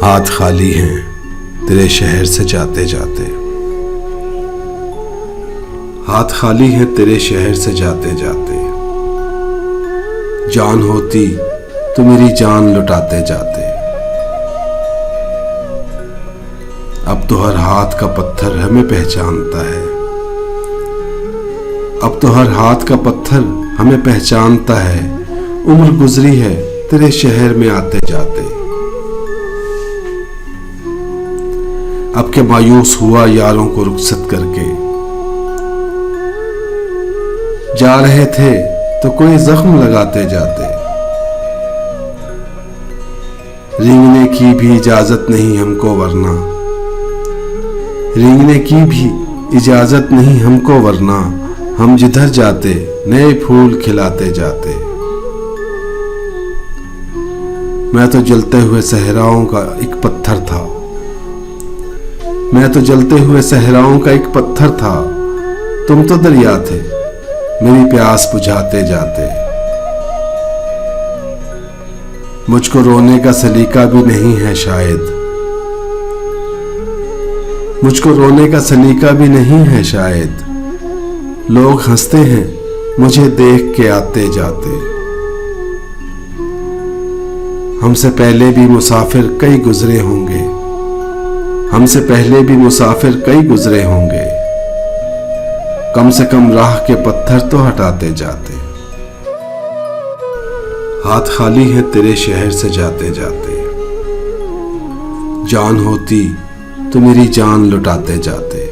हाथ खाली हैं तेरे शहर से जाते जाते। हाथ खाली हैं तेरे शहर से जाते जाते। जान होती तो मेरी जान लुटाते जाते। अब तो हर हाथ का पत्थर हमें पहचानता है। अब तो हर हाथ का पत्थर हमें पहचानता है। उम्र गुजरी है तेरे शहर में आते जाते। अब के मायूस हुआ यारों को रुखसत करके। जा रहे थे तो कोई जख्म लगाते जाते। रेंगने की भी इजाजत नहीं हमको वरना। रेंगने की भी इजाजत नहीं हमको वरना। हम जिधर जाते नए फूल खिलाते जाते। मैं तो जलते हुए सहराओं का एक पत्थर था। मैं तो जलते हुए सहराओं का एक पत्थर था। तुम तो दरिया थे मेरी प्यास बुझाते जाते। मुझको रोने का सलीका भी नहीं है शायद। मुझको रोने का सलीका भी नहीं है शायद। लोग हंसते हैं मुझे देख के आते जाते। हमसे पहले भी मुसाफिर कई गुजरे होंगे। हमसे पहले भी मुसाफिर कई गुजरे होंगे। कम से कम राह के पत्थर तो हटाते जाते। हाथ खाली हैं तेरे शहर से जाते जाते। जान होती तो मेरी जान लुटाते जाते।